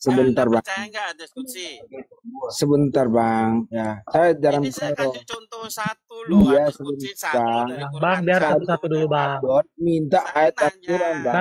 Sebentar bang. Percaya nggak diskusi? Sebentar bang. Ya, saya jarang Ini saya tahu. kasih contoh satu loh, Iya, diskusi sebentar satu bang. dari Bang, Quran biar satu satu-satu dulu, dari Bang. Don minta saya ayat nanya, Al-Quran bang.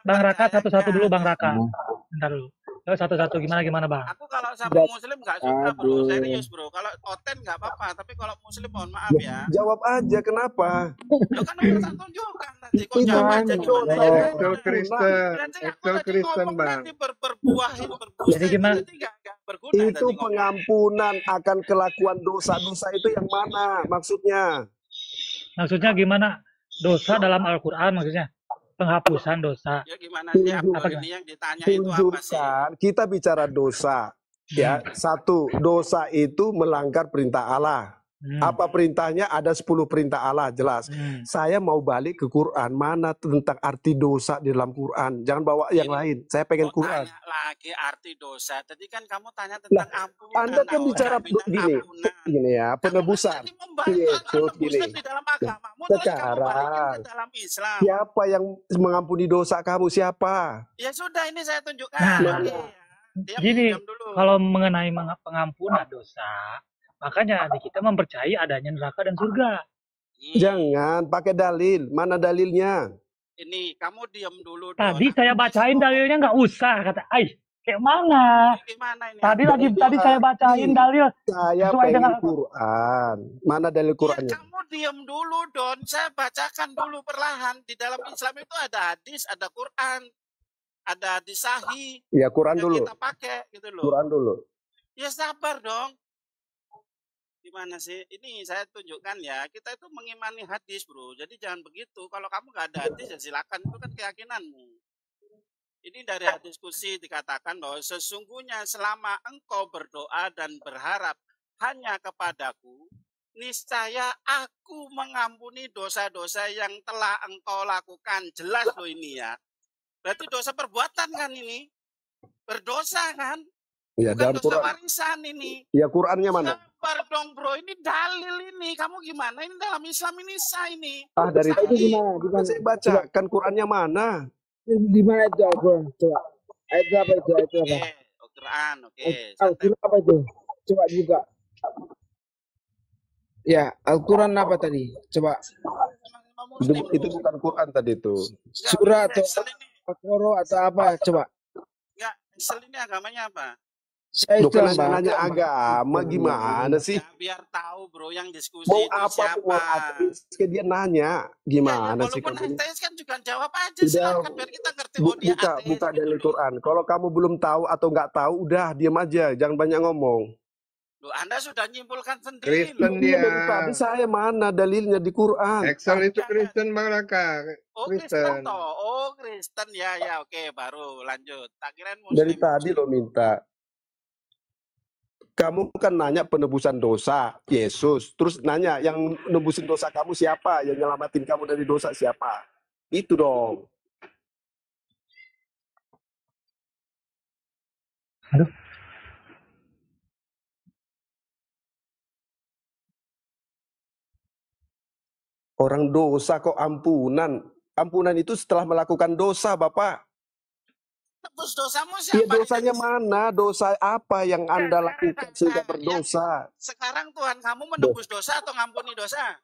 Bang Raka percaya satu-satu nggak dulu, Bang Raka. diskusi? Bentar dulu. Ayo satu-satu gimana Bang? Aku kalau sama Muslim nggak suka bro, Aduh. serius bro. Kalau oten nggak apa-apa, tapi kalau Muslim mohon maaf ya. Jawab aja kenapa? Lo kan udah tak tunjukkan tadi, kok jawab aja gimana? Excel Kristen, Berarti aku Excel tadi Kristen ngomong bang. nanti berbuahin berbusa Jadi gimana? berarti nggak berguna. Itu pengampunan akan kelakuan dosa-dosa itu yang mana maksudnya? Maksudnya gimana? Dosa dalam Al-Quran maksudnya? Penghapusan dosa. Ya gimana sih? Apa ini yang ditanya itu apa sih? Tunjukkan, kita bicara dosa. Ya, satu, dosa itu melanggar perintah Allah. Apa perintahnya? Ada 10 perintah Allah, jelas. Saya mau balik ke Quran, mana tentang arti dosa di dalam Quran. Jangan bawa yang lain, saya pengen Quran. Tanya lagi arti dosa. Tadi kan kamu tanya tentang ampunan. Anda kan bicara gini ya, penebusan. Yesus gini. Di dalam agamamu, sekarang ke dalam Islam. Siapa yang mengampuni dosa kamu? Siapa? Ya sudah, ini saya tunjukkan. Gini, kalau mengenai pengampunan dosa, makanya kita mempercayai adanya neraka dan surga. Jangan pakai dalil. Mana dalilnya? Ini kamu diam dulu. Tadi saya bacain dalilnya, nggak usah kata. Kayak mana? Gimana ini? Tadi saya bacain dalil. Saya pengen Quran. Mana dalil Qurannya? Ya, kamu diam dulu Don. Saya bacakan dulu perlahan. Di dalam Islam itu ada hadis, ada Quran, ada hadis sahih. Ya Quran dulu. Kita pakai gitu loh. Quran dulu. Ya sabar dong. Gimana sih? Ini saya tunjukkan ya. Kita itu mengimani hadis bro. Jadi jangan begitu. Kalau kamu nggak ada hadis ya silakan. Itu kan keyakinanmu. Ini dari diskusi dikatakan bahwa sesungguhnya selama engkau berdoa dan berharap hanya kepadaku, niscaya aku mengampuni dosa-dosa yang telah engkau lakukan. Jelas loh ini ya. Berarti dosa perbuatan kan ini? Berdosa kan? Ya, bukan dosa warisan ini. Ya Qurannya mana? Sabar dong bro, ini dalil ini. Kamu gimana? Ini dalam Islam ini sah ini. Dari tadi gimana? Saya bacakan Qurannya mana? Di mana itu Al-Quran? Coba. Ayat berapa itu? Ayat berapa? Quran, oke. Al-Quran apa itu? Coba buka. Ya, Al-Quran apa tadi? Coba. Itu bukan Quran tadi itu. Surah atau Al-Qur'an atau apa? Coba. Enggak, Islam ini agamanya apa? Saya Bukan nanya agama gimana sih? Ya, biar tahu bro yang diskusi mau itu apa siapa. Mau ateis dia nanya gimana ya, sih kamu? Ateis kan juga jawab aja silakan biar kita ngerti. Buka dari Quran. Kalau kamu belum tahu atau nggak tahu, udah diam aja, jangan banyak ngomong. Loh, Anda sudah nyimpulkan sendiri. Kristen dia. Tadi saya mana dalilnya di Quran? Excel itu Kristen Bang Raka. Kristen toh. Oh Kristen ya oke baru lanjut. Tak kirain Muslim. Dari tadi lo minta. Kamu kan nanya penebusan dosa, Yesus. Terus nanya, yang nebusin dosa kamu siapa? Yang nyelamatin kamu dari dosa siapa? Itu dong. Aduh. Orang dosa kok ampunan. Ampunan itu setelah melakukan dosa, Bapak. Tebus dosamu siapa? Ya, dosanya mana? Dosa apa yang Anda lakukan sehingga berdosa? Sekarang Tuhan kamu menebus dosa atau ngampuni dosa?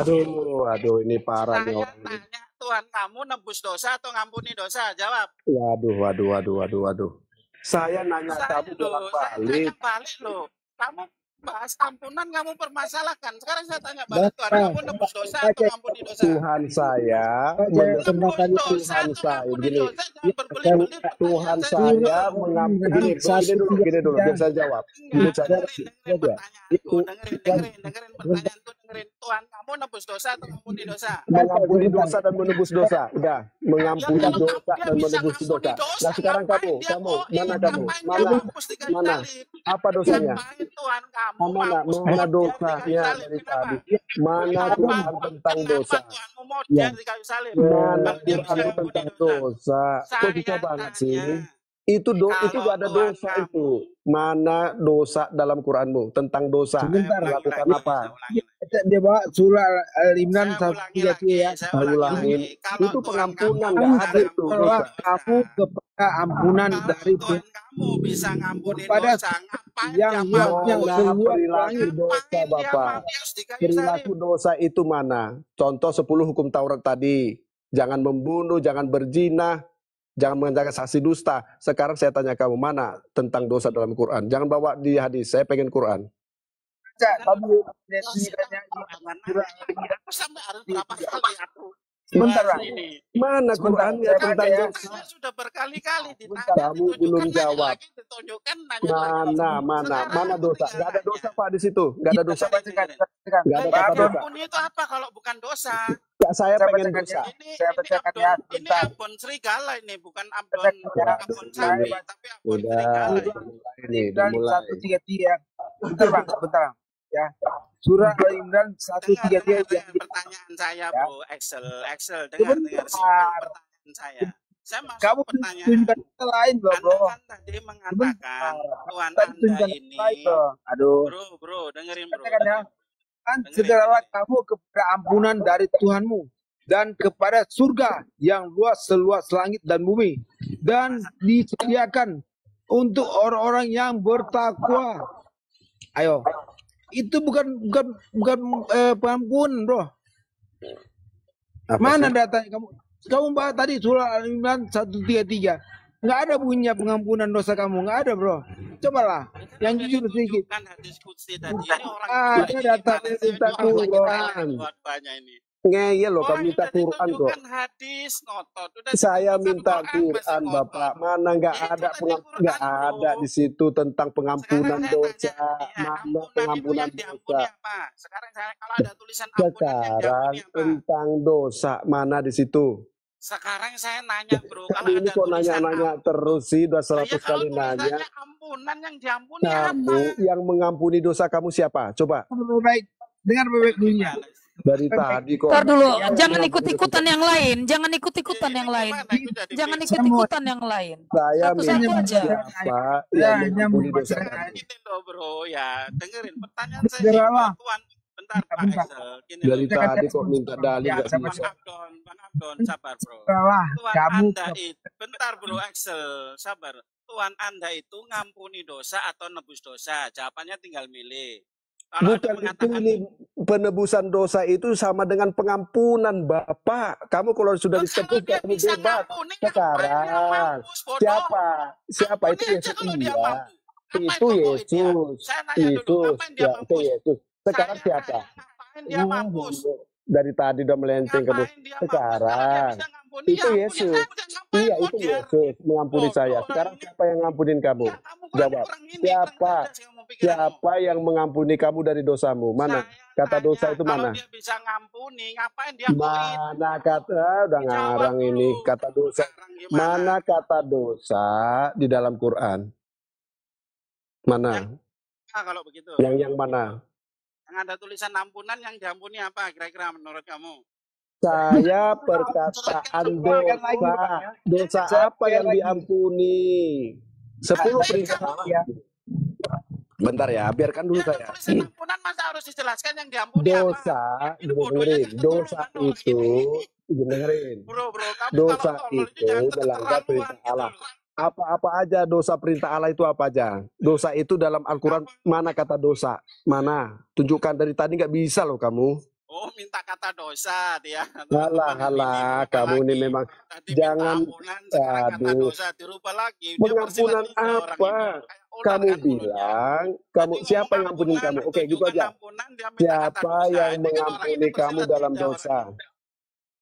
Aduh, ini parah nih orang. Saya tanya, Tuhan kamu nebus dosa atau ngampuni dosa? Jawab. Waduh. Saya nanya kamu bolak-balik. Loh. Kamu bahas ampunan kamu permasalahkan. Sekarang saya tanya balik, Tuhan kamu nebus dosa atau ngampuni dosa? Tuhan saya menebus dosa begini. Tuhan saya mengampuni. Gini dulu, biar saya jawab. Dengerin. Tuhan kamu nebus dosa atau ngampuni dosa? Mengampuni dosa dan menebus dosa. Udah, mengampuni dosa dan menebus dosa. Nah sekarang kamu, mana kamu? Mana? Apa dosanya? Tuhan kamu. Mana dosanya dari tadi? Mana Tuhan tentang dosa? Mana Tuhan tentang dosa? Kok bisa banget sih? Itu gak ada dosa itu. Mana dosa dalam Quranmu tentang dosa? Sebentar, lakukan apa? Dia bawa surah Al-Imran 133 ya. Ulangin. Itu pengampunan, Kamu nggak ada itu dosa. Kamu kepada ampunan dari Tuhan kamu bisa ngampuni kepada dosa, ngapain yang dia buatnya mampus? seluas perilaku dosa, Ngapain dia Bapak. mampus di kayu Perilaku salib? dosa itu mana? Contoh 10 hukum Taurat tadi. Jangan membunuh, jangan berzina, jangan mengerjakan saksi dusta. Sekarang saya tanya kamu, mana tentang dosa dalam Quran? Jangan bawa di hadis, saya pengen Quran. kamu Aku sampai harus berapa kali aku Sebentar, bahas Bang. ini. Mana Qurannya tentang ya. dosa? Saya sudah berkali-kali ditanya, Kamu belum ditunjukkan, jawab. lagi ditunjukkan, nanya lagi. Mana Sekarang dosa? aku Gak ada tinggal dosa nanya. Pak di situ. Gak ada dosa. Gak ada Yang kata dosa. diampuni itu apa kalau bukan dosa? Saya pengen bacakan dosa. Ini Ambon serigala ini, bukan Ambon sapi, tapi Ambon serigala. Dimulai. 133. Bentar, Bang. Bentar. Ya. Surah Al-Imran 133 Dengar pertanyaan saya, Bro. Excel, dengar pertanyaan saya. Saya masuk Kamu pertanyaan. tunjukkan yang lain loh, Bro. Anda kan tadi mengatakan Tuhan Tadi Anda tunjukkan yang ini. lain loh. Aduh. Bro, dengerin bro. Katakan ya. Kan segeralah kamu kepada ampunan dari Tuhanmu dan kepada surga yang luas seluas langit dan bumi dan disediakan untuk orang-orang yang bertakwa. Ayo. Itu bukan pengampunan, Bro. Mana datanya kamu bahas tadi surah Al-Imran 133. Nggak ada bunyinya pengampunan dosa kamu, nggak ada, Bro. Cobalah yang jujur sedikit. Kan hadis qudsi tadi ini orang Ada data minta Quran. ini. Ngeyel loh, kamu minta Quran kok. Hadis ngotot. Saya minta Quran, Bapak. Mana nggak ada di situ tentang pengampunan dosa. Mana pengampunan dosa? Sekarang kalau ada tulisan ampunan yang diampuni apa? Tentang dosa mana di situ? Sekarang saya nanya, Bro, kalau Ini ada kok nanya-nanya terus sih, udah 100 kali nanya. Ampunan yang diampuni Kamu apa? yang mengampuni dosa kamu siapa? Coba. Baik, dengar baik dulunya. Dari tadi kok. Ntar dulu, jangan ikut-ikutan yang lain, jangan ikut-ikutan yang lain, jangan ikut-ikutan yang lain. Saya Satu-satu aja. siapa yang mengampuni dosa kamu? Gini loh, Bro, ya dengerin pertanyaan saya. Segeralah. Tuan, bentar Pak Bentar. Excel. Gini Dari loh. tadi kok minta dalil nggak Bang bisa. Abdon, sabar bro. Salah, Tuhan kamu Anda itu, bentar bro Excel, sabar. Tuhan Anda itu ngampuni dosa atau nebus dosa? Jawabannya tinggal milih. Kalau Bukan Anda itu mengatakan, ini penebusan dosa itu sama dengan pengampunan, Bapak. Kamu kalau sudah ditebus dia kamu bisa bebas. ngampuni, Sekarang ngapain dia mampus, bodoh? siapa itu Ampuni aja Yesus? kalau dia Iya. mampu. Ngapain Itu ngomongin dia? Yesus. Saya nanya dulu, ngapain dia Ya, itu mampus? Yesus. Sekarang Saya siapa? nanya, ngapain dia mampus? Dari tadi udah melenteng kamu. Ngapain dia mampus? Kalau dia Sekarang bisa ngampuni, itu ya ampuni Yesus. saja, ngapain Iya, itu ngojar? Yesus mengampuni Oh, saya. orang Sekarang ini- siapa yang ngampunin kamu? Ya, kamu kan Jawab. orang ini, Siapa? kan cerdas kamu pikiranmu. Siapa yang mengampuni kamu dari dosamu? Mana? Saya Kata nanya, dosa itu mana? Kalau dia bisa ngampuni, ngapain dia koit? Mana kata udah Jawab ngarang dulu. ini kata dosa. Sekarang gimana? Mana kata dosa di dalam Quran? Mana? Ah, kalau begitu, Yang mana? yang ada tulisan ampunan yang diampuni apa kira-kira menurut kamu? Saya perkataan dosa. Dosa apa yang diampuni? 10 perintah. Bentar ya, biarkan dulu Ya, saya. tulisan ampunan masa harus dijelaskan yang diampuni Dosa, apa? Ini bodohnya dengerin. jangan Dosa keterlaluan loh itu, ini. dengerin. Bro, kamu Dosa kalau tolol itu jangan melanggar keterlaluan perintah gitu Allah. loh. Apa-apa aja dosa perintah Allah itu apa aja? Dosa itu dalam Al-Quran mana kata dosa? Mana? Tunjukkan dari tadi nggak bisa loh kamu. Oh, minta kata dosa dia. Halah, kamu ini memang Tadi jangan. minta ampunan, sekarang kata Aduh. dosa dirubah lagi. Dia Pengampunan bersilat juga orang apa? ini. Kayak ular Kamu kan mulutnya. bilang, kamu Tadi siapa yang ngomong ngampunin ampunan, kamu? Oke, gitu tunjukkan aja. ampunan, dia minta kata Siapa dosa. yang Ini kan orang mengampuni ini kamu bersilat dalam lidah dosa? orang ini.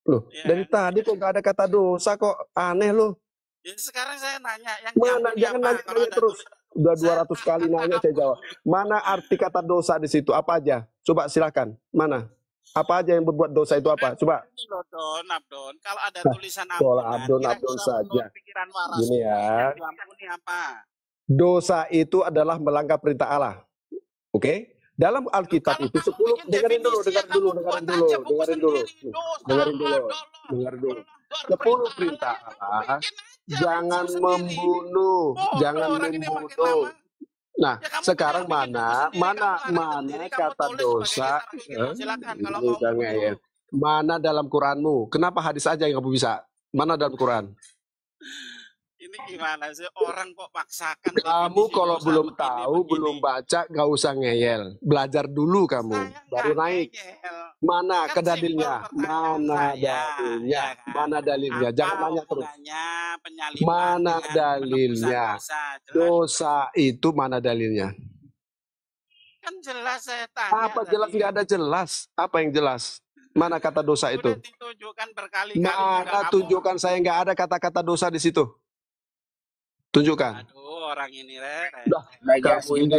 Loh, Iya dari kan? tadi kok nggak ada kata dosa kok? Aneh loh. Jadi sekarang saya nanya yang Mana? diampuni Jangan apa? nanya Kalau ada terus. Udah 200 kali nanya saya jawab. Mana arti kata dosa di situ? Apa aja? Coba silakan. Mana? Apa aja yang berbuat dosa itu apa? Coba. Ini loh, Abdon. Kalau ada Nah, tulisan kalau ampunan, Abdon kira-kira saja. menurut pikiran waras Gini ya. yang diampuni apa? Dosa itu adalah melanggar perintah Allah. Oke? Dalam Alkitab Kalau itu kamu 10 bikin dengerin dulu, definisi, dengerin dulu, kamu buat dengerin dulu, aja buku dengerin dulu. sendiri. Dosa, Dengerin dulu. dolor, Dengerin dulu. dolor, 10 perintah perintah Allah, Allah. bikin aja jangan membunuh, jangan membunuh. Nah, sekarang mana kata dosa? Mana dalam Quranmu? Kenapa hadis aja yang kamu bisa? Mana dalam Quran? Ini gimana sih, orang kok paksakan? Kamu kalau belum tahu, belum baca, gak usah ngeyel. Belajar dulu kamu, baru naik. Mana Kan dalilnya? Mana dalilnya? Mana dalilnya? Jangan nanya terus. Mana dalilnya? Dosa itu mana dalilnya? Kan jelas saya tanya. Apa jelas? Nggak ada jelas. Apa yang jelas? Mana kata dosa itu? Mana tunjukkan, saya nggak ada kata-kata dosa di situ. Tunjukkan. Aduh, orang ini kamu ini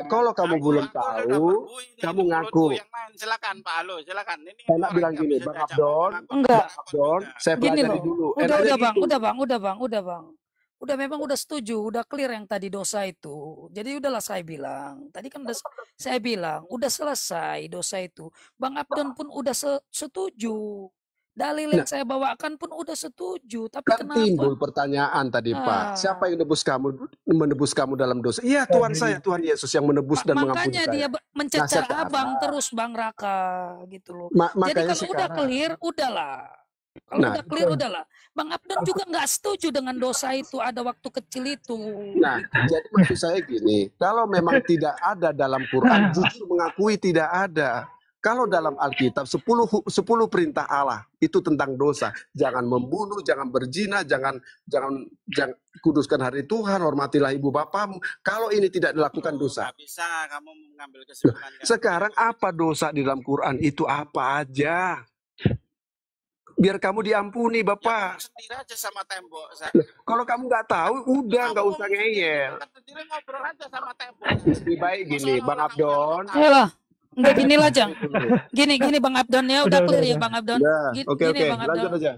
Kalau kamu belum tahu, kamu ngaku. Silakan Pak Alo, silakan. Ini enak bilang gini, Bang Abdon. Enggak. Bang Abdon, saya pelajari dulu. Udah bang. Udah memang udah setuju, udah clear yang tadi dosa itu. Jadi udahlah saya bilang. Tadi kan udah saya bilang, udah selesai dosa itu. Bang Abdon pun udah setuju. Dalil yang saya bawakan pun udah setuju, tapi kan kenapa? Timbul pertanyaan tadi Pak, siapa yang menebus kamu dalam dosa? Iya Tuhan saya, Tuhan Yesus yang menebus dan mengampuni saya. Makanya dia mencecar abang terus Bang Raka gitu loh. Jadi kalau udah clear, udahlah. Kalau udah clear, udahlah. Bang Abdon juga nggak setuju dengan dosa itu ada waktu kecil itu. Nah, jadi maksud saya gini, kalau memang tidak ada dalam Quran, justru mengakui tidak ada. Kalau dalam Alkitab 10 perintah Allah itu tentang dosa. Jangan membunuh, jangan berzina, jangan kuduskan hari Tuhan, hormatilah ibu bapamu. Kalau ini tidak dilakukan dosa. Nggak bisa kamu mengambil kesimpulan. Sekarang apa dosa di dalam Quran itu apa aja? Biar kamu diampuni Bapak. Ya, sendiri aja sama tembok. Kalau kamu nggak tahu, udah nggak usah ngeyel. Sendiri ngobrol aja sama tembok. Lebih baik gini, Bang Abdon. Enggak gini lah Jang. Gini Bang Abdon ya, udah clear ya Bang Abdon. Oke, Bang Abdon. lanjut aja.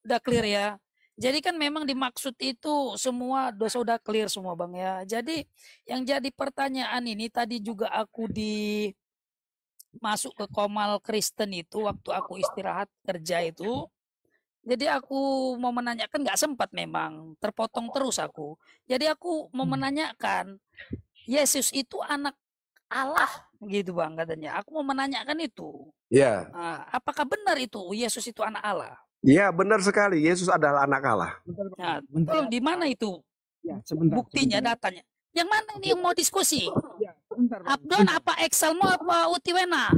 Udah clear ya. Jadi kan memang dimaksud itu semua dosa udah clear semua Bang ya. Jadi yang jadi pertanyaan ini tadi juga aku masuk ke Komal Kristen itu waktu aku istirahat kerja itu. Jadi aku mau menanyakan nggak sempat memang, terpotong terus aku. Jadi aku mau menanyakan, Yesus itu anak Allah gitu Bang katanya. Aku mau menanyakan itu. Ya. Apakah benar itu Yesus itu anak Allah? Ya benar sekali. Yesus adalah anak Allah. Bentar. Di mana itu? Ya, sebentar. Buktinya, datanya. Yang mana ini yang mau diskusi? Abdon apa Excelmo apa Utiwena?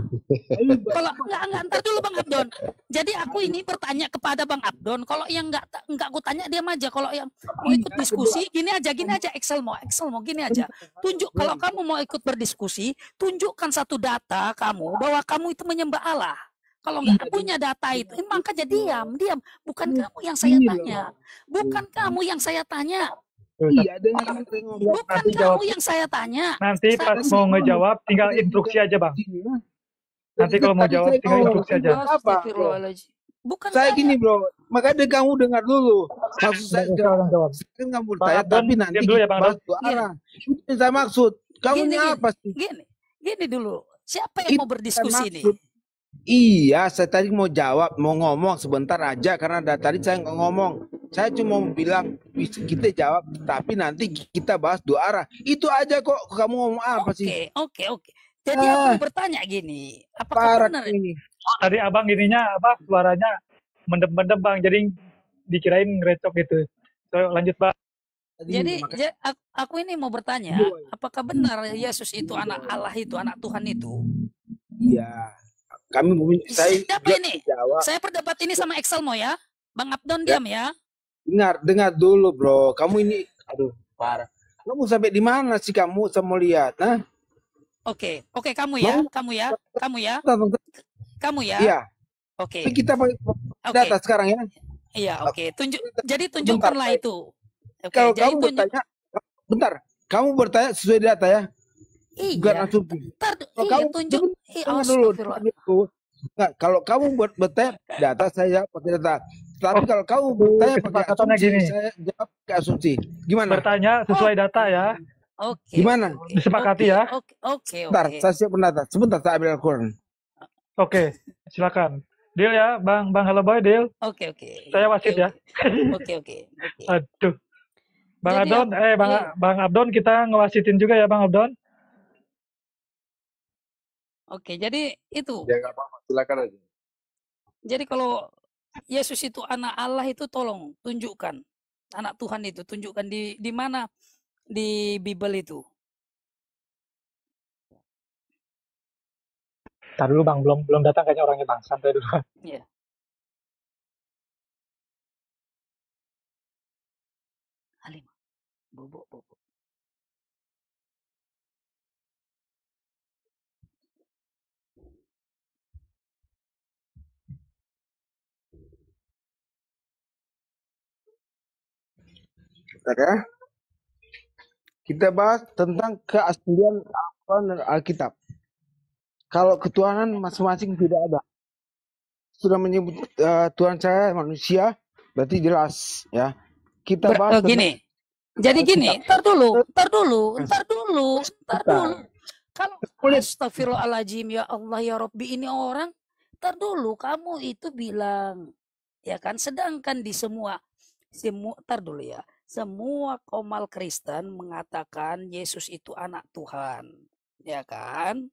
Kalau enggak ntar dulu Bang Abdon. Jadi aku ini bertanya kepada Bang Abdon. Kalau yang enggak aku tanya diam aja. Kalau yang mau ikut diskusi gini aja Excelmo gini aja. Tunjuk kalau kamu mau ikut berdiskusi, tunjukkan satu data kamu bahwa kamu itu menyembah Allah. Kalau nggak punya data itu, makanya diam. Bukan kamu yang saya tanya. Bukan kamu yang saya tanya. Iya, dengan bukan kamu yang saya tanya. Nanti pas mau ngejawab tinggal instruksi aja Bang. Nanti kalau mau jawab tinggal instruksi aja. Bukan saya gini bro, makanya kamu dengar dulu. Maksud saya jawab. Kan kamu tanya, tapi nanti dulu ya, Bang bahas dua arah. Itu yang saya maksud. Kamu ini apa sih? Gini dulu. Siapa yang mau berdiskusi nih? Iya, saya tadi mau jawab, mau ngomong sebentar aja karena dari tadi saya nggak ngomong. Saya cuma mau bilang kita jawab, tapi nanti kita bahas dua arah. Itu aja kok. Kamu ngomong apa sih? Oke. Jadi aku bertanya gini, apakah benar ini? Tadi abang ininya apa suaranya mendem-mendem Bang, jadi dikirain ngerecok gitu. So, lanjut Bang. Jadi aku ini mau bertanya, apakah benar Yesus itu anak Allah itu, anak Tuhan itu? Iya. Siapa ini? Saya berdebat ini sama Excelmo ya. Bang Abdon diam ya. Dengar dulu bro. Kamu ini, aduh parah. Kamu sampai di mana sih kamu? Saya mau lihat. Nah. Oke, kamu ya. Iya. Oke. Kita pakai data sekarang ya. Iya, oke. Jadi tunjukkanlah itu. Kalau kamu bertanya, bentar. Kamu bertanya sesuai data ya. Iya. Kalau kamu tunjuk dulu. Kalau kamu bertanya data, saya pakai data. Tapi kalau kamu bertanya pakai asumsi, saya jawab pakai asumsi. Gimana? Bertanya sesuai data ya. Oke. Gimana? Disepakati ya. Oke. Sebentar, saya siap data. Sebentar, saya ambil Al-Quran. Oke, silakan. Deal ya, Bang Haloboy, deal. Oke. Saya wasit ya. Oke. Aduh. Bang Jadi Abdon, Bang Abdon kita ngewasitin juga ya Bang Abdon. Oke, jadi itu. Ya nggak apa-apa, silakan aja. Jadi kalau Yesus itu anak Allah itu tolong tunjukkan. Anak Tuhan itu tunjukkan di mana di Bible itu. Ntar dulu Bang, belum datang kayaknya orangnya Bang, santai dulu. Iya. Halim. Bobo. Ya. Kita bahas tentang keaslian Al-Quran dan Alkitab. Kalau ketuhanan masing-masing tidak ada. Sudah menyebut Tuhan saya manusia, berarti jelas ya. Kita bahas gini. Jadi gini, ntar dulu. Kalau astagfirullahaladzim, ya Allah ya Rabbi, ini orang, ntar dulu kamu itu bilang, ya kan, sedangkan di semua ntar dulu ya, semua komal Kristen mengatakan Yesus itu anak Tuhan, ya kan?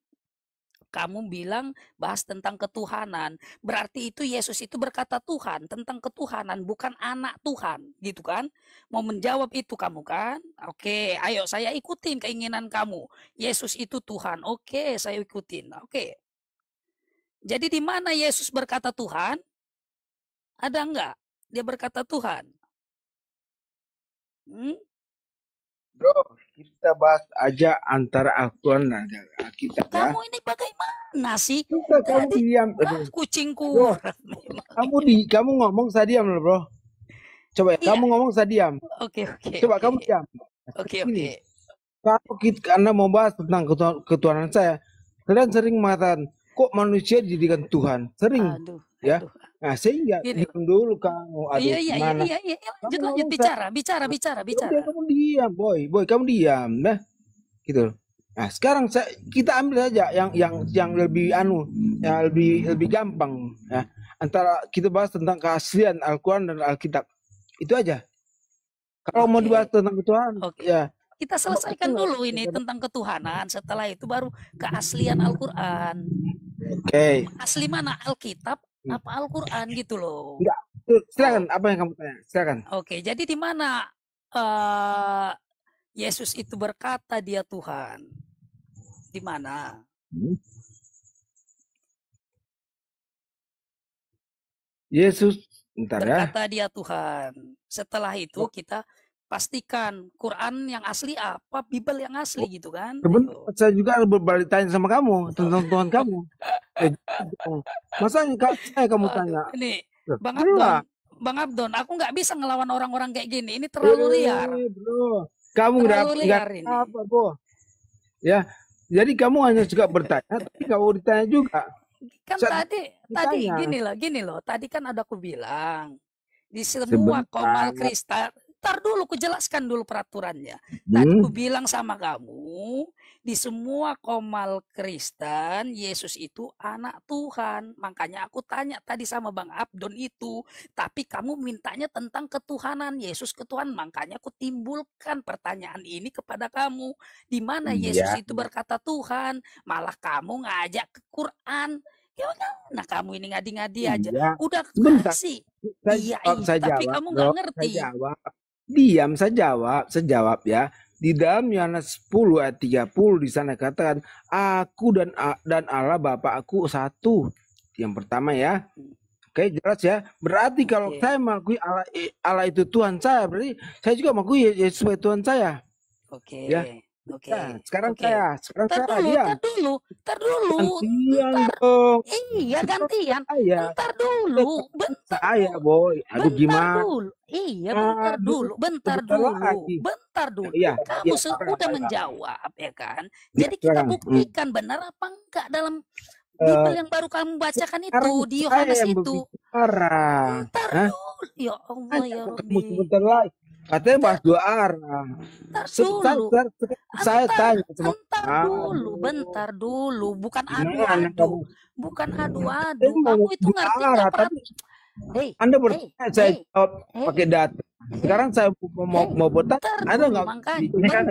Kamu bilang bahas tentang ketuhanan, berarti itu Yesus itu berkata Tuhan, tentang ketuhanan, bukan anak Tuhan, gitu kan? Mau menjawab itu kamu kan? Oke, ayo saya ikutin keinginan kamu. Yesus itu Tuhan, oke, saya ikutin, oke. Jadi di mana Yesus berkata Tuhan? Ada enggak dia berkata Tuhan? Bro, kita bahas aja antara Al-Quran dan Alkitab ya. Kamu ini bagaimana sih? Kamu diam. Kucingku. Kamu ngomong saya diam loh, bro. Coba ya, kamu ngomong saya diam. Oke. Coba kamu diam. Oke. Kalau Anda mau bahas tentang ketuhanan saya, kalian sering mengatakan, kok manusia dijadikan Tuhan? Sering. Ya. Nah, sehingga diam dulu kamu. Iya. Lanjut bicara. Kamu diam, boy, kamu diam, nah, gitu. Nah, sekarang kita ambil aja yang lebih yang lebih gampang, ya. Antara kita bahas tentang keaslian Al-Quran dan Alkitab, itu aja. Kalau mau dibahas tentang Tuhan, ya. Kita selesaikan dulu ini tentang ketuhanan. Setelah itu baru keaslian Al-Quran. Oke. Asli mana, Alkitab apa Al-Quran gitu loh. Enggak. Silakan, apa yang kamu tanya? Silakan. Oke, jadi di mana Yesus itu berkata dia Tuhan? Di mana? Yesus berkata dia Tuhan. Setelah itu kita pastikan Quran yang asli apa, Bible yang asli gitu kan. Saya juga berbalik tanya sama kamu tentang Tuhan kamu. Masanya kamu tanya. Ini Bang Abdon, aku nggak bisa ngelawan orang-orang kayak gini. Ini terlalu liar. Bro. Kamu nggak apa, bro. Ya, jadi kamu hanya juga bertanya, tapi kamu ditanya juga. Kan tadi gini loh. Tadi kan ada aku bilang di semua komal Kristen. Ntar dulu, ku jelaskan dulu peraturannya. Tadi ku bilang sama kamu, di semua komal Kristen, Yesus itu anak Tuhan. Makanya aku tanya tadi sama Bang Abdon itu. Tapi kamu mintanya tentang ketuhanan, Yesus ketuhanan. Makanya aku timbulkan pertanyaan ini kepada kamu. Di mana Yesus itu berkata Tuhan, malah kamu ngajak ke Quran. Nah kamu ini ngadi-ngadi aja. Udah kasih. Iya, tapi kamu nggak ngerti. Diam, saya jawab ya. Di dalam Yohanes 10 ayat 30 di sana katakan, aku dan Allah Bapa aku satu. Yang pertama ya. Oke, jelas ya. Berarti kalau saya mengakui Allah itu Tuhan saya, berarti saya juga mengakui Yesus sebagai Tuhan saya. Oke. Ya. Oke. Nah, sekarang saya Tar dulu. Gantian dong. Iya, gantian. Bentar dulu. Saya, boy. Aduh, gimana? Iya, bentar dulu. Iya, kamu sudah menjawab, ya kan? Jadi kita buktikan benar apa enggak dalam Bible yang baru kamu bacakan itu di Yohanes itu. Bentar dulu. Ya Allah ya Rabbi. Sebentar lagi. Katanya bahas 2 arah. saya tanya sama bentar dulu, bukan gimana adu-adu, bukan adu-adu. Kamu itu ngerti nggak tapi Anda bertanya, saya jawab pakai data. Sekarang saya mau bertanya, Anda nggak? Ini kan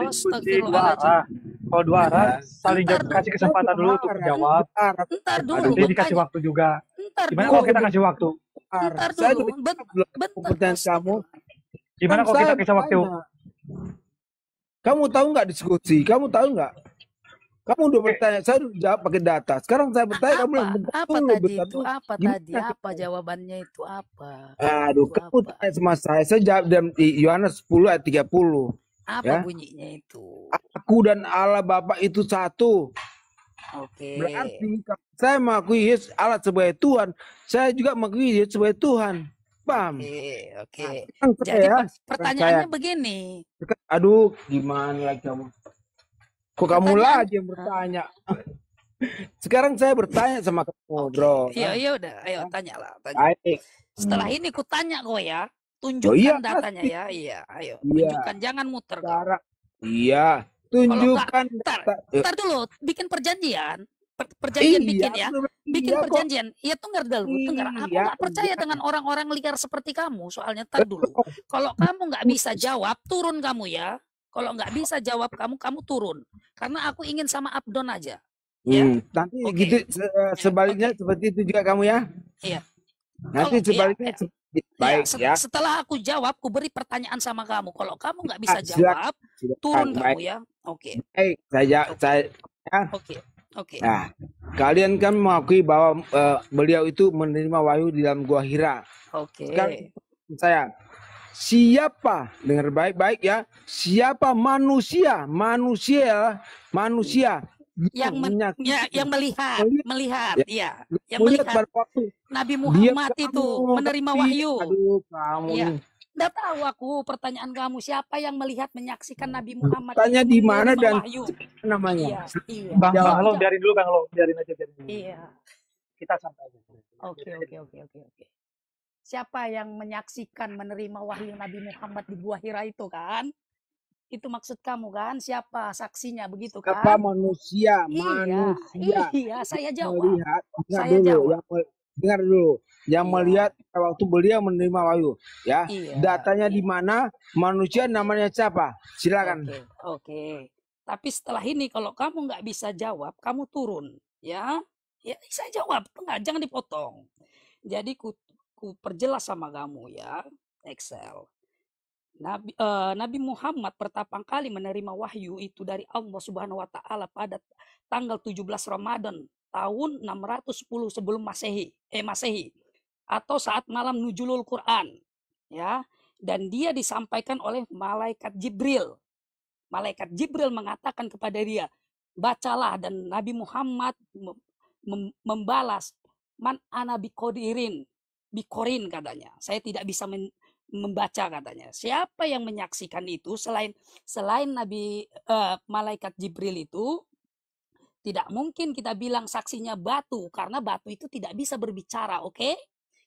diskusi dua arah. Kalau dua arah, saling kasih kesempatan dulu untuk menjawab. Ntar dulu. Nanti dikasih waktu juga. Gimana kalau kita kasih waktu? Ntar Saya dulu. pertanyaan kamu. Gimana kalau kita kasih waktu? Kamu tahu nggak diskusi? Kamu tahu nggak? Kamu udah bertanya, saya udah jawab pakai data. Sekarang saya bertanya, kamu apa tadi itu? Apa tadi? Apa jawabannya itu? Apa? Aduh, kamu tanya sama saya jawab dalam Yohanes 10 ayat 30. Apa bunyinya itu? Aku dan Allah Bapa itu satu. Oke. Berarti saya mengakui Yesus Allah sebagai Tuhan, saya juga mengakui Yesus sebagai Tuhan. Paham? Oke. Jadi pertanyaannya begini. Aduh, gimana lagi kamu? Kok kamu lagi yang bertanya? Sekarang saya bertanya sama kamu, bro. Iya udah, ayo tanyalah. Baik. Setelah ini ku tanya kau ya, tunjukkan datanya ya. Iya, ayo. Tunjukkan, jangan muter. Iya, tunjukkan. Ntar dulu, bikin perjanjian. Bikin ya. Bikin perjanjian. Iya, tunggu dulu. Aku nggak percaya dengan orang-orang liar seperti kamu. Soalnya ntar dulu. Kalau kamu nggak bisa jawab, turun kamu ya. Kalau nggak bisa jawab kamu turun. Karena aku ingin sama Abdon aja. Ya? Nanti gitu sebaliknya seperti itu juga kamu ya. Iya. Nanti sebaliknya baik ya. Setelah aku jawab, aku beri pertanyaan sama kamu. Kalau kamu nggak bisa jawab, turun kamu ya. Oke. Saya. Oke. Nah, kalian kan mengakui bahwa beliau itu menerima wahyu di dalam gua Hira. Oke. Sekarang saya, siapa, dengar baik-baik ya, siapa manusia yang melihat ya, yang melihat pada waktu Nabi Muhammad itu menerima wahyu. Aduh, kamu ya. Nggak tahu aku pertanyaan kamu, siapa yang melihat menyaksikan Nabi Muhammad? Tanya di mana dan wahyu. Namanya? Iya. Bang Lo biarin dulu Bang Lo, biarin aja. Iya. Kita santai aja. Oke. Siapa yang menyaksikan menerima wahyu Nabi Muhammad di Gua Hira itu kan? Itu maksud kamu kan? Siapa saksinya begitu kan? Siapa manusia? Iya, saya jawab. Melihat, dengar dulu. Yang melihat waktu beliau menerima wahyu, ya. Datanya di mana? Manusia namanya siapa? Silakan. Oke. Tapi setelah ini kalau kamu nggak bisa jawab, kamu turun, ya. Ya, saya jawab, jangan dipotong. Jadi ku perjelas sama kamu ya, Excel. Nabi Muhammad pertama kali menerima wahyu itu dari Allah Subhanahu wa taala pada tanggal 17 Ramadan tahun 610 sebelum Masehi atau saat malam nuzulul Quran ya, dan dia disampaikan oleh malaikat Jibril. Malaikat Jibril mengatakan kepada dia, bacalah, dan Nabi Muhammad membalas, man ana bikorin katanya. Saya tidak bisa membaca katanya. Siapa yang menyaksikan itu selain Nabi malaikat Jibril itu? Tidak mungkin kita bilang saksinya batu, karena batu itu tidak bisa berbicara, oke?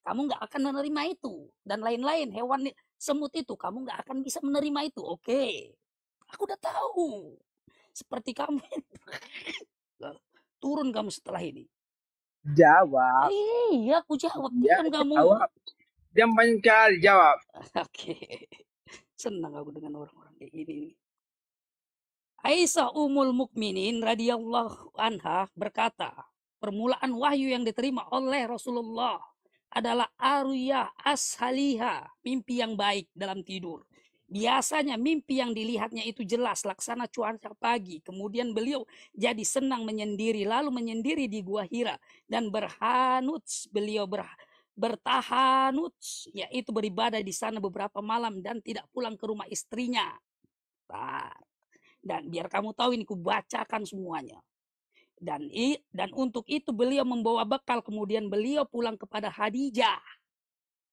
Kamu nggak akan menerima itu. Dan lain-lain, hewan semut itu, kamu nggak akan bisa menerima itu, oke? Aku udah tahu. Seperti kamu. Turun kamu setelah ini. Jawab. Iya, aku jawab. Turun kamu. Jawab. Yang banyak kali jawab. Oke. Senang aku dengan orang-orang kayak gini. Aisyah Ummul Mukminin radhiyallahu anha berkata, permulaan wahyu yang diterima oleh Rasulullah adalah aruyah ashaliha, mimpi yang baik dalam tidur. Biasanya mimpi yang dilihatnya itu jelas, laksana cuaca pagi. Kemudian beliau jadi senang menyendiri, lalu menyendiri di Gua Hira dan berhanuts. Beliau bertahanuts, yaitu beribadah di sana beberapa malam dan tidak pulang ke rumah istrinya. Dan biar kamu tahu ini, ku bacakan semuanya. Dan untuk itu beliau membawa bekal, kemudian beliau pulang kepada Khadijah.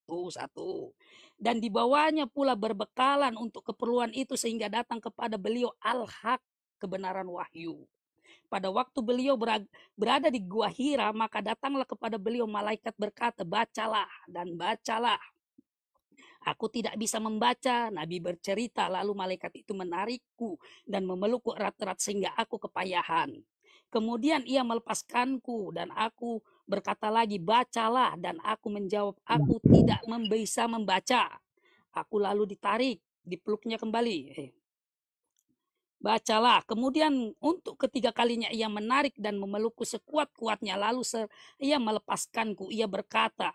Tuh satu. Dan dibawanya pula berbekalan untuk keperluan itu sehingga datang kepada beliau al-haq, kebenaran wahyu. Pada waktu beliau berada di Gua Hira, maka datanglah kepada beliau malaikat berkata, bacalah dan bacalah. Aku tidak bisa membaca. Nabi bercerita, lalu malaikat itu menarikku dan memelukku erat-erat sehingga aku kepayahan. Kemudian ia melepaskanku dan aku berkata lagi, bacalah. Dan aku menjawab, aku tidak bisa membaca. Aku lalu ditarik, dipeluknya kembali. Bacalah. Kemudian untuk ketiga kalinya ia menarik dan memelukku sekuat-kuatnya. Lalu ia melepaskanku. Ia berkata,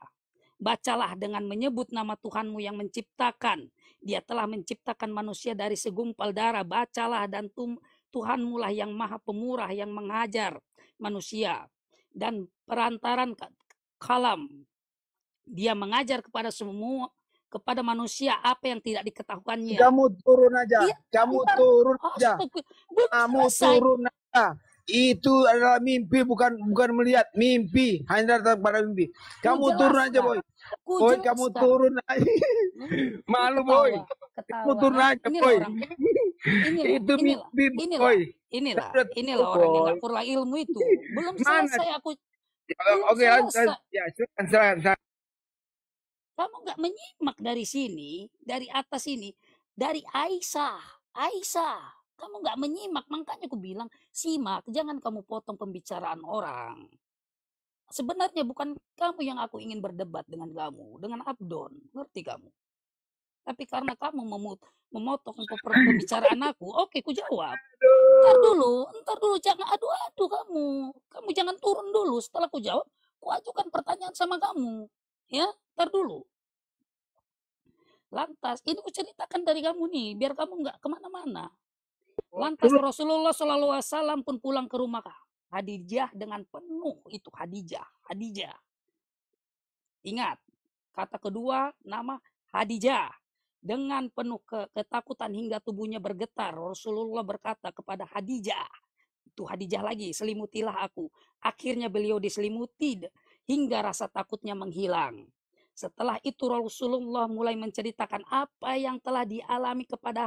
bacalah dengan menyebut nama Tuhanmu yang menciptakan. Dia telah menciptakan manusia dari segumpal darah. Bacalah dan Tuhanmu lah yang maha pemurah yang mengajar manusia. Dan perantaran kalam. Dia mengajar kepada semua, kepada manusia apa yang tidak diketahuinya. Kamu turun aja. Kamu turun aja. Kamu turun aja. Itu adalah mimpi, bukan melihat. Mimpi, hanya datang pada mimpi. Kamu turun aja, Boy. Boy, kamu turun aja. Malu, Boy. Kamu turun aja, Boy. Itu mimpi, Boy. Inilah orang yang gak kurang ilmu itu. Belum selesai aku. Oke, ya, silakan. Kamu nggak menyimak dari sini, dari atas ini, dari Aisyah. Kamu nggak menyimak, makanya aku bilang, simak, jangan kamu potong pembicaraan orang. Sebenarnya bukan kamu yang aku ingin berdebat dengan kamu, dengan Abdon, ngerti kamu? Tapi karena kamu memotong pembicaraan aku, oke, ku jawab. Ntar dulu, jangan adu-adu kamu. Kamu jangan turun dulu, setelah ku jawab, ku ajukan pertanyaan sama kamu. Ya, ntar dulu. Lantas, ini ku ceritakan dari kamu nih, biar kamu nggak kemana-mana. Lantas Rasulullah SAW pun pulang ke rumah Khadijah dengan penuh itu Khadijah. Ingat, kata kedua nama Khadijah. Dengan penuh ketakutan hingga tubuhnya bergetar, Rasulullah berkata kepada Khadijah, itu Khadijah lagi, selimutilah aku. Akhirnya beliau diselimuti hingga rasa takutnya menghilang. Setelah itu Rasulullah mulai menceritakan apa yang telah dialami kepada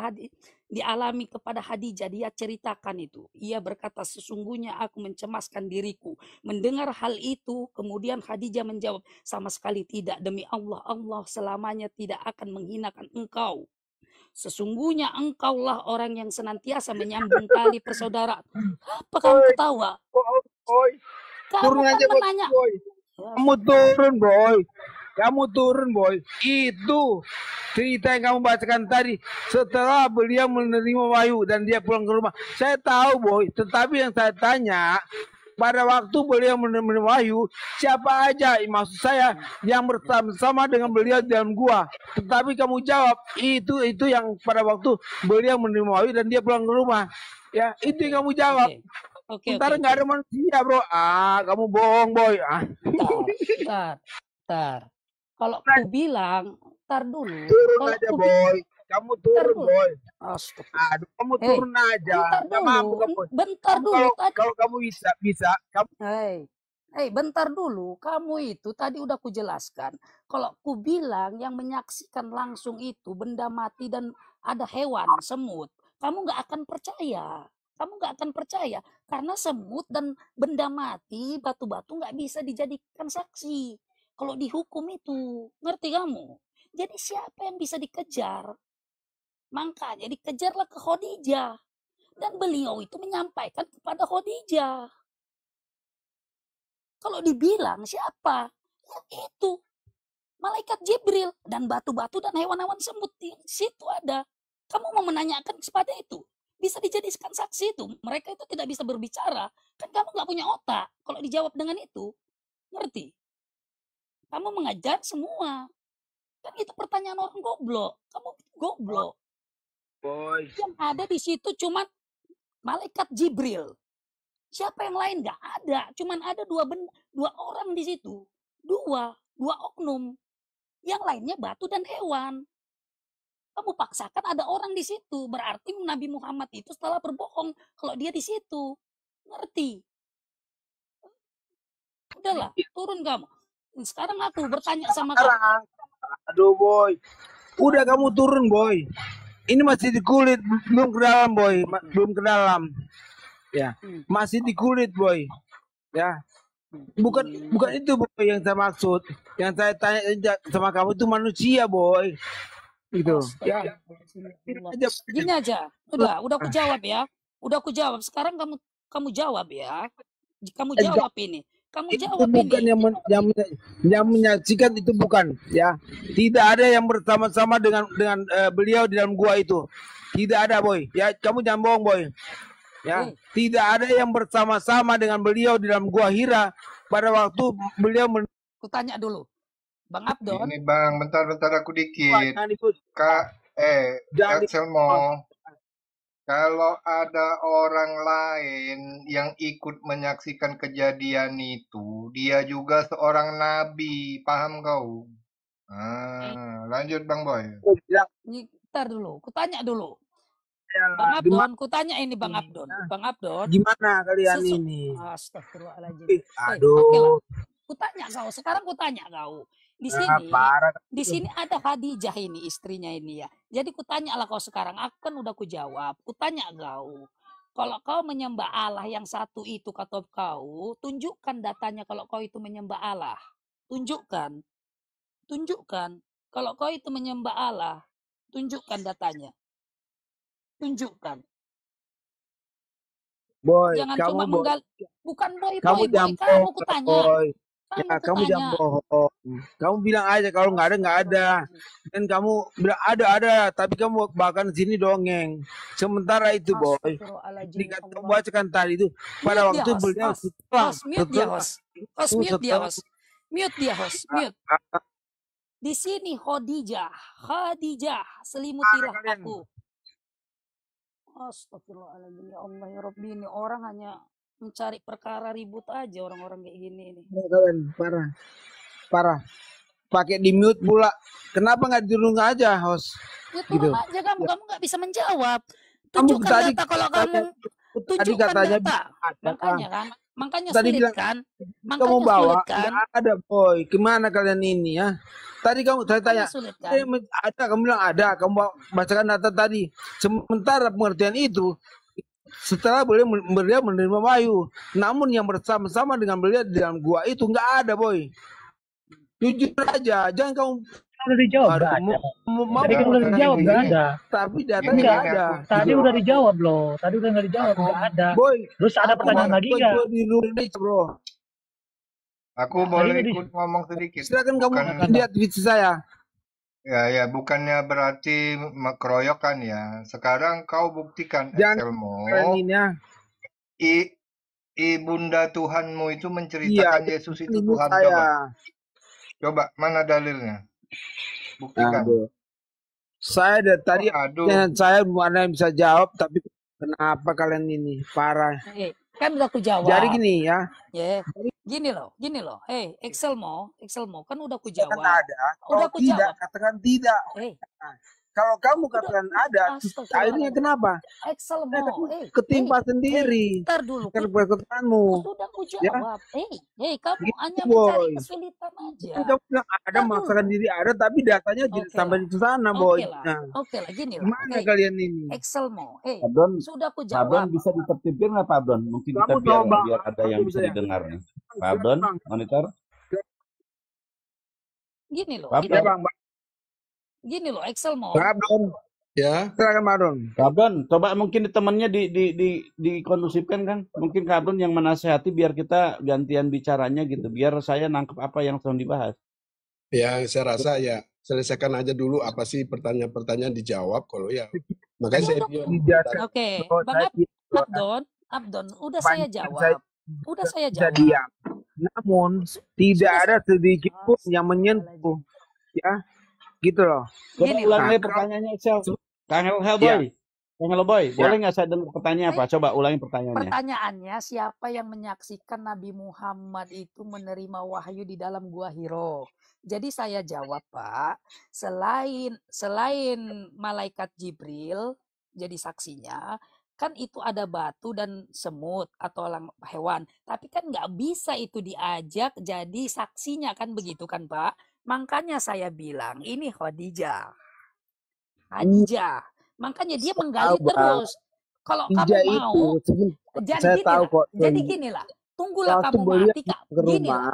Khadijah. Dia ceritakan itu. Ia berkata, sesungguhnya aku mencemaskan diriku. Mendengar hal itu, kemudian Khadijah menjawab, sama sekali tidak. Demi Allah, Allah selamanya tidak akan menghinakan engkau. Sesungguhnya engkaulah orang yang senantiasa menyambung tali persaudaraan. Apa kamu ketawa? Kamu kan menanya. Kamu turun, Boy. Kamu turun, Boy. Itu cerita yang kamu bacakan tadi. Setelah beliau menerima wahyu dan dia pulang ke rumah. Saya tahu, Boy. Tetapi yang saya tanya, pada waktu beliau menerima wahyu, siapa aja? Maksud saya yang bersama dengan beliau di dalam gua. Tetapi kamu jawab, itu yang pada waktu beliau menerima wahyu dan dia pulang ke rumah. Ya, itu yang kamu jawab. Ntar nggak ada manusia, bro. Kamu bohong, Boy. Ntar. Kalau aku bilang, ntar dulu. Turun aja, Boy. Kamu turun, Boy. Aduh, kamu turun aja. Nggak mampu kamu. Bentar dulu. Kalau kamu bisa. Bentar dulu. Kamu itu tadi udah ku jelaskan. Kalau ku bilang yang menyaksikan langsung itu benda mati dan ada hewan, semut. Kamu nggak akan percaya. Karena semut dan benda mati, batu-batu nggak bisa dijadikan saksi. Kalau dihukum itu, ngerti kamu? Jadi siapa yang bisa dikejar? Makanya dikejarlah ke Khadijah. Dan beliau itu menyampaikan kepada Khadijah. Kalau dibilang siapa? Ya itu. Malaikat Jibril. Dan batu-batu dan hewan-hewan semut di situ ada. Kamu mau menanyakan kepada itu? Bisa dijadikan saksi itu. Mereka itu tidak bisa berbicara. Kan kamu gak punya otak. Kalau dijawab dengan itu. Ngerti? Kamu mengajar semua. Kan itu pertanyaan orang goblok. Kamu goblok. Boy. Yang ada di situ cuma malaikat Jibril. Siapa yang lain? Gak ada. Cuman ada dua orang di situ. Dua oknum. Yang lainnya batu dan hewan. Kamu paksakan ada orang di situ. Berarti Nabi Muhammad itu setelah berbohong kalau dia di situ. Ngerti? Udahlah, turun kamu. Sekarang aku bertanya sama kamu. Aduh, Boy. Udah kamu turun, Boy. Ini masih di kulit, belum ke dalam, Boy. Belum ke dalam. Ya, masih di kulit, Boy. Ya. Bukan itu, Boy, yang saya maksud. Yang saya tanya sama kamu itu manusia, Boy. Gitu. Ya. Gini aja. Udah aku jawab ya. Udah aku jawab. Sekarang kamu jawab ya. Kamu jawab ini. Kamu jawab bukan ini. yang menyaksikan itu bukan ya. Tidak ada yang bersama-sama dengan beliau di dalam gua itu. Tidak ada, Boy. Ya, kamu jangan bohong, Boy. Ya, tidak ada yang bersama-sama dengan beliau di dalam gua Hira pada waktu beliau Kutanya dulu. Bang Abdon. Ini Bang, bentar aku dikit. Kak, Selmo. Kalau ada orang lain yang ikut menyaksikan kejadian itu, dia juga seorang nabi, paham kau? Lanjut Bang Boy. Ntar dulu, kutanya dulu. Bang Abdon, kutanya ini Bang Abdon. Bang Abdon. Gimana kalian ini? Astagfirullahaladzim. Aduh. Kutanya kau, sekarang kutanya kau. Di sini ada Khadijah ini, istrinya ini ya. Jadi kutanya lah kau sekarang, aku kan udah kujawab. Kutanya kau, kalau kau menyembah Allah yang satu itu kata kau, tunjukkan datanya kalau kau itu menyembah Allah. Tunjukkan. Kalau kau itu menyembah Allah, tunjukkan datanya. Tunjukkan. Boy, jangan kamu cuma menggal. Bukan boy, kamu kamu kutanya. Kamu jangan bohong. Kamu bilang aja kalau nggak ada. Dan kamu bilang ada, tapi kamu bahkan sini dongeng. Sementara itu, Boy, kamu bacakan tadi itu pada waktu beliau mute dia. Di sini Khadijah, selimutilah aku. Astagfirullahaladzim, ya Allah ya Rabbi, ini orang hanya mencari perkara ribut aja orang-orang kayak gini ini. Kalian parah. Pakai di mute pula. Kenapa nggak dirung aja, host? Ya turun aja kamu nggak bisa menjawab. Tunjukkan data kalau kamu tunjukkan data. Makanya sulit kan? Kamu bawa ada, Boy. Kemana kalian ini ya? Tadi saya tanya, ada, kamu bilang ada, kamu bacakan data tadi. Sementara pengertian itu, setelah beliau menerima wahyu, namun yang bersama-sama dengan beliau di dalam gua itu nggak ada, Boy. Jujur aja, jangan kamu udah dijawab nggak ada. Tadi kan udah dijawab nggak ada. Tapi datanya nggak ada. Tadi udah dijawab loh. Tadi udah nggak dijawab nggak ada. Boy, terus ada pertanyaan lagi nggak? Bro. Aku boleh ikut ngomong sedikit. Silakan kamu lihat video saya. Ya, bukannya berarti keroyokan ya. Sekarang kau buktikan, Selmo. Ibunda Tuhanmu itu menceritakan Yesus itu Tuhan. Coba, mana dalilnya? Buktikan. Saya dari tadi saya mana yang bisa jawab, tapi kenapa kalian ini parah? Kan udah aku jawab. Jadi gini ya. Gini loh. Excelmo, kan udah aku jawab. Udah aku jawab. Katakan tidak. Kalau kamu katakan ada, akhirnya kenapa? Excelmo, ketimpa sendiri. Ntar dulu. Kerepotanmu. Udah aku jawab. Kamu hanya mencari kesulitan aja. Kamu bilang ada, maksakan diri ada, tapi datanya tidak sampai di sana, Boy. Oke lah, gini lah. Gimana kalian ini? Excelmo, sudah aku jawab. Pak Abdon bisa ditertibkan nggak Pak Abdon? Mungkin kita biar ada yang bisa didengarnya. Pak Abdon, monitor. Gini loh. Gini loh, Excelmo. Pak Abdon. Ya, silakan Pak Abdon. Pak Abdon, coba mungkin temannya dikondusifkan kan? Mungkin Pak Abdon yang menasehati biar kita gantian bicaranya gitu, biar saya nangkep apa yang sedang dibahas. Ya, saya rasa ya selesaikan aja dulu apa sih pertanyaan-pertanyaan dijawab kalau ya. Makanya saya Oke, Bang Abdon, udah saya jawab. Namun tidak ada sedikit pun yang menyentuh, ya. Gitu loh. Ulangi pertanyaannya, Excel. Kang Helboy, boleh nggak saya dengar pertanyaan apa? Coba ulangi pertanyaannya. Pertanyaannya, siapa yang menyaksikan Nabi Muhammad itu menerima wahyu di dalam Gua Hiro? Jadi saya jawab, Pak, selain malaikat Jibril jadi saksinya, kan itu ada batu dan semut atau hewan. Tapi kan nggak bisa itu diajak jadi saksinya, kan begitu kan, Pak? Makanya saya bilang ini Khadijah. Makanya dia menggali terus. Kalau kamu mau, jadi ginilah. Tunggulah kamu mati, Kak. Ginilah.